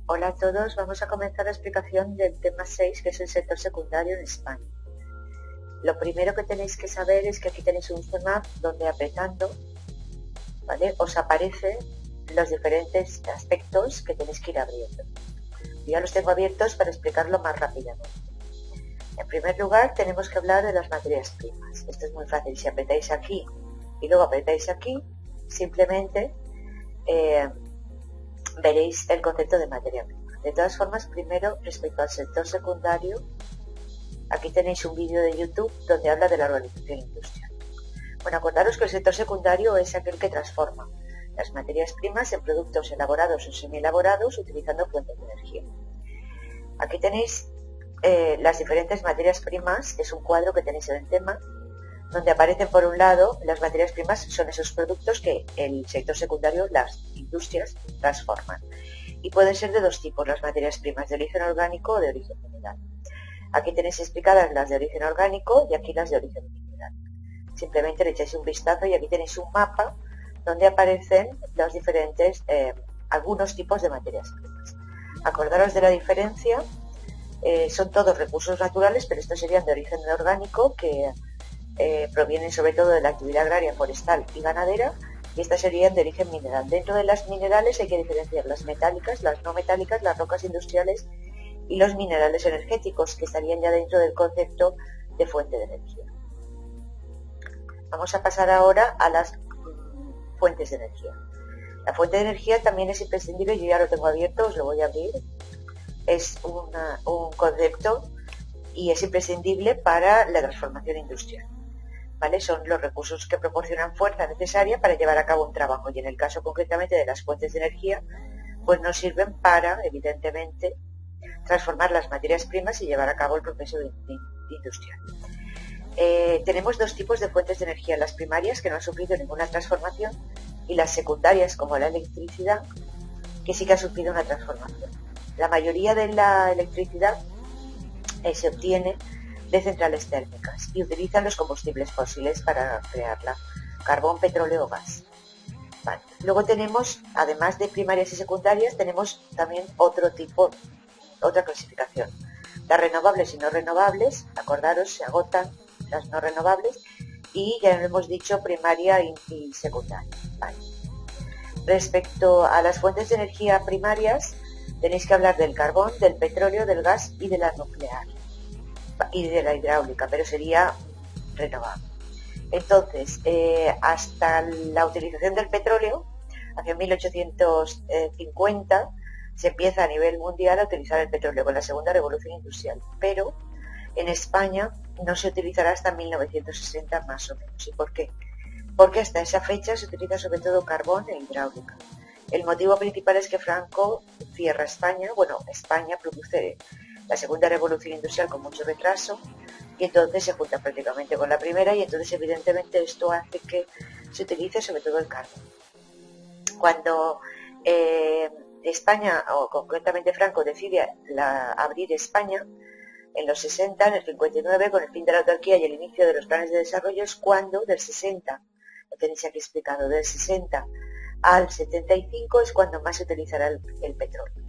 Hola a todos, vamos a comenzar la explicación del tema 6, que es el sector secundario en España. Lo primero que tenéis que saber es que aquí tenéis un CEMAP donde apretando, ¿vale?, os aparecen los diferentes aspectos que tenéis que ir abriendo. Yo ya los tengo abiertos para explicarlo más rápidamente. En primer lugar, tenemos que hablar de las materias primas. Esto es muy fácil. Si apretáis aquí y luego apretáis aquí, simplemente veréis el concepto de materia prima. De todas formas, primero, respecto al sector secundario, aquí tenéis un vídeo de YouTube donde habla de la organización industrial. Bueno, acordaros que el sector secundario es aquel que transforma las materias primas en productos elaborados o semi-elaborados utilizando fuentes de energía. Aquí tenéis las diferentes materias primas. Es un cuadro que tenéis en el tema, donde aparecen por un lado las materias primas, son esos productos que el sector secundario, las industrias, transforman. Y pueden ser de dos tipos, las materias primas de origen orgánico o de origen mineral. Aquí tenéis explicadas las de origen orgánico y aquí las de origen mineral. Simplemente le echáis un vistazo y aquí tenéis un mapa donde aparecen los diferentes, algunos tipos de materias primas. Acordaros de la diferencia, son todos recursos naturales, pero estos serían de origen orgánico, que provienen sobre todo de la actividad agraria, forestal y ganadera, y estas serían de origen mineral. Dentro de las minerales hay que diferenciar las metálicas, las no metálicas, las rocas industriales y los minerales energéticos, que estarían ya dentro del concepto de fuente de energía. Vamos a pasar ahora a las fuentes de energía. La fuente de energía también es imprescindible, yo ya lo tengo abierto, os lo voy a abrir. Es un concepto y es imprescindible para la transformación industrial. ¿Vale? Son los recursos que proporcionan fuerza necesaria para llevar a cabo un trabajo, y en el caso concretamente de las fuentes de energía, pues nos sirven para, evidentemente, transformar las materias primas y llevar a cabo el proceso industrial. Tenemos dos tipos de fuentes de energía: las primarias, que no han sufrido ninguna transformación, y las secundarias, como la electricidad, que sí que ha sufrido una transformación. La mayoría de la electricidad se obtiene de centrales térmicas y utilizan los combustibles fósiles para crearla: carbón, petróleo o gas. Vale. Luego tenemos, además de primarias y secundarias, tenemos también otro tipo, otra clasificación: las renovables y no renovables. Acordaros, se agotan las no renovables y ya lo hemos dicho, primaria y secundaria. Vale. Respecto a las fuentes de energía primarias, tenéis que hablar del carbón, del petróleo, del gas y de la nuclear y de la hidráulica, pero sería renovable. Entonces, hasta la utilización del petróleo, hacia 1850, se empieza a nivel mundial a utilizar el petróleo con la segunda revolución industrial, pero en España no se utilizará hasta 1960 más o menos. ¿Y por qué? Porque hasta esa fecha se utiliza sobre todo carbón e hidráulica. El motivo principal es que Franco cierra España. Bueno, España produce la segunda revolución industrial con mucho retraso, y entonces se junta prácticamente con la primera, y entonces evidentemente esto hace que se utilice sobre todo el carbón. Cuando España, o concretamente Franco, decide abrir España en los 60, en el 59, con el fin de la autarquía y el inicio de los planes de desarrollo, es cuando del 60, lo tenéis aquí explicado, del 60 al 75 es cuando más se utilizará el petróleo,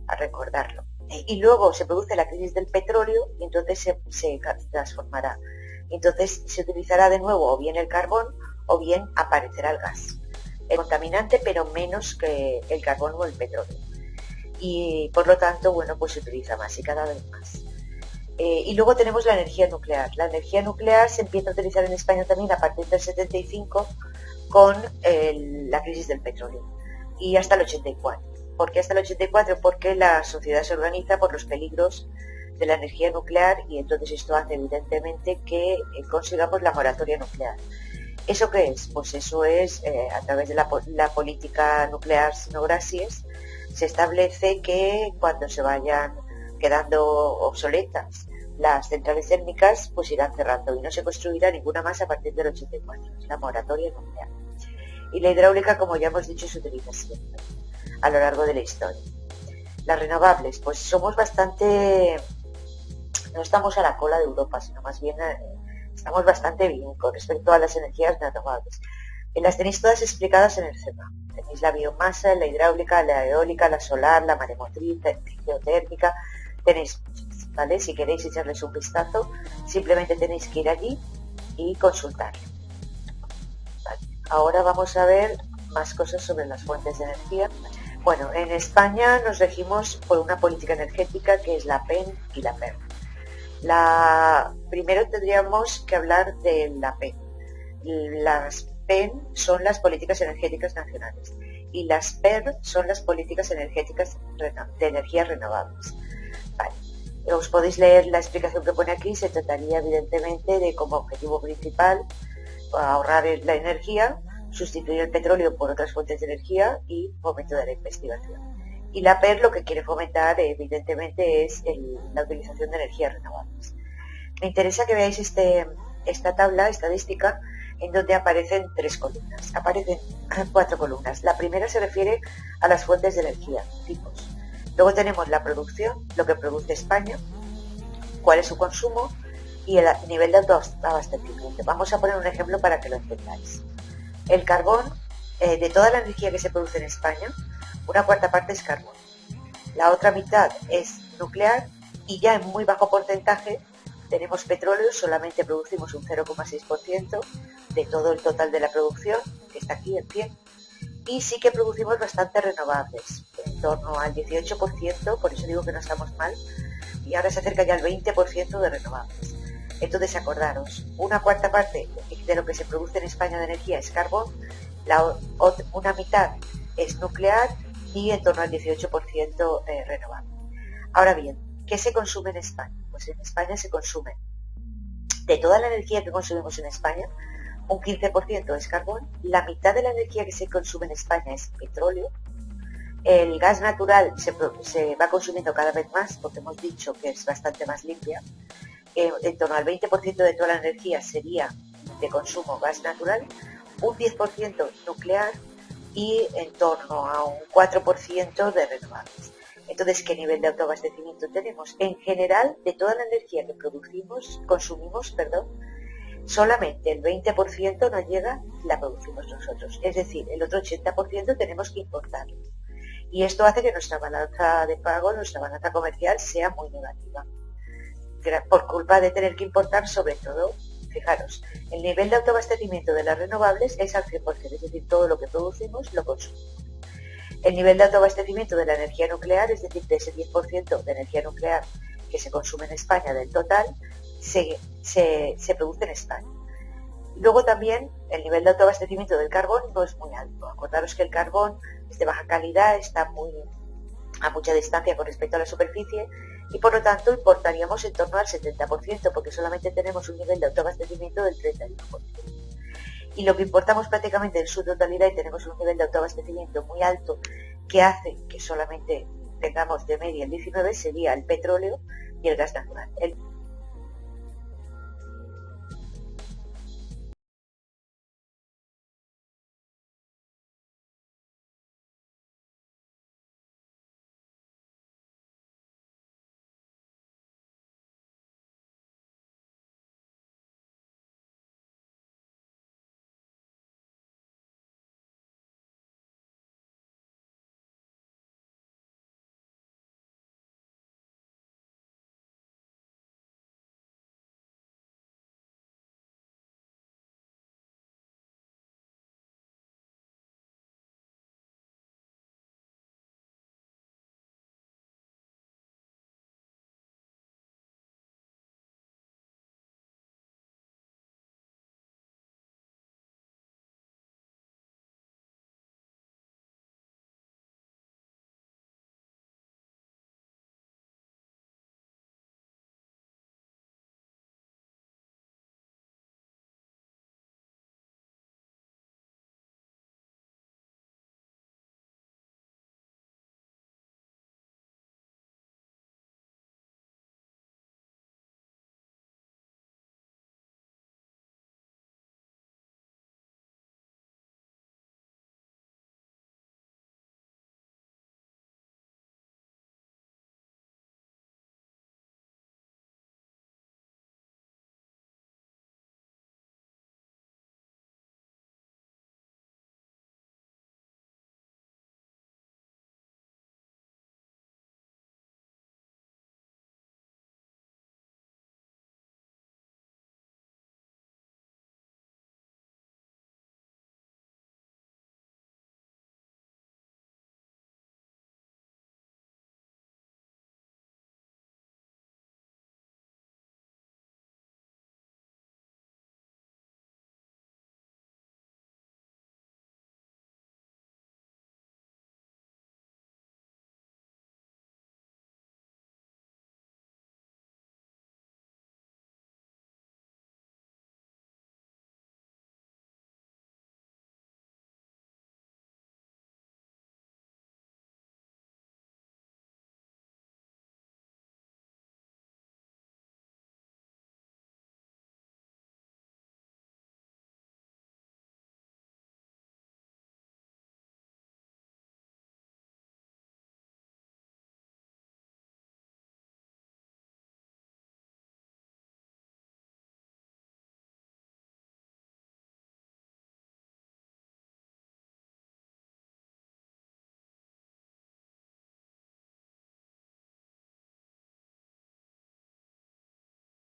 a recordarlo. Y luego se produce la crisis del petróleo y entonces se transformará. Entonces se utilizará de nuevo o bien el carbón o bien aparecerá el gas. El contaminante, pero menos que el carbón o el petróleo. Y por lo tanto, bueno, pues se utiliza más y cada vez más. Y luego tenemos la energía nuclear. La energía nuclear se empieza a utilizar en España también a partir del 75 con la crisis del petróleo y hasta el 84. ¿Por qué hasta el 84? Porque la sociedad se organiza por los peligros de la energía nuclear, y entonces esto hace evidentemente que consigamos la moratoria nuclear. ¿Eso qué es? Pues eso es, a través de la política nuclear no gracies, se establece que cuando se vayan quedando obsoletas las centrales térmicas, pues irán cerrando y no se construirá ninguna más a partir del 84, es la moratoria nuclear. Y la hidráulica, como ya hemos dicho, se utiliza siempre a lo largo de la historia. Las renovables, pues somos bastante, no estamos a la cola de Europa, sino más bien estamos bastante bien con respecto a las energías renovables. Las tenéis todas explicadas en el CEPA. Tenéis la biomasa, la hidráulica, la eólica, la solar, la maremotriz, la geotérmica, tenéis, ¿vale? Si queréis echarles un vistazo, simplemente tenéis que ir allí y consultar. Vale. Ahora vamos a ver más cosas sobre las fuentes de energía. Bueno, en España nos regimos por una política energética que es la PEN y la PER. Primero tendríamos que hablar de la PEN. Las PEN son las políticas energéticas nacionales y las PER son las políticas energéticas de energías renovables. Vale. Os podéis leer la explicación que pone aquí. Se trataría evidentemente de, como objetivo principal, ahorrar la energía, sustituir el petróleo por otras fuentes de energía y fomento de la investigación. Y la PER lo que quiere fomentar evidentemente es la utilización de energías renovables. Me interesa que veáis esta tabla estadística en donde aparecen 3 columnas. Aparecen 4 columnas. La primera se refiere a las fuentes de energía, tipos. Luego tenemos la producción, lo que produce España, cuál es su consumo y el nivel de autoabastecimiento. Vamos a poner un ejemplo para que lo entendáis. El carbón, de toda la energía que se produce en España, una cuarta parte es carbón. La otra mitad es nuclear y ya en muy bajo porcentaje tenemos petróleo, solamente producimos un 0,6% de todo el total de la producción, que está aquí en 100, y sí que producimos bastantes renovables, en torno al 18%, por eso digo que no estamos mal, y ahora se acerca ya al 20% de renovables. Entonces acordaros, una cuarta parte de lo que se produce en España de energía es carbón, una mitad es nuclear y en torno al 18% renovable. Ahora bien, ¿qué se consume en España? Pues en España se consume, de toda la energía que consumimos en España, un 15% es carbón, la mitad de la energía que se consume en España es petróleo, el gas natural se va consumiendo cada vez más, porque hemos dicho que es bastante más limpia, en torno al 20% de toda la energía sería de consumo gas natural, un 10% nuclear y en torno a un 4% de renovables. Entonces, ¿qué nivel de autoabastecimiento tenemos? En general, de toda la energía que consumimos, solamente el 20% nos llega, la producimos nosotros. Es decir, el otro 80% tenemos que importarlo. Y esto hace que nuestra balanza de pago, nuestra balanza comercial sea muy negativa. Por culpa de tener que importar, sobre todo, fijaros, el nivel de autoabastecimiento de las renovables es al 100%, es decir, todo lo que producimos lo consumimos. El nivel de autoabastecimiento de la energía nuclear, es decir, de ese 10% de energía nuclear que se consume en España del total, se produce en España. Luego también el nivel de autoabastecimiento del carbón no es muy alto. Acordaros que el carbón es de baja calidad, está a mucha distancia con respecto a la superficie y por lo tanto importaríamos en torno al 70% porque solamente tenemos un nivel de autoabastecimiento del 31%. Y lo que importamos prácticamente en su totalidad y tenemos un nivel de autoabastecimiento muy alto que hace que solamente tengamos de media el 19% sería el petróleo y el gas natural.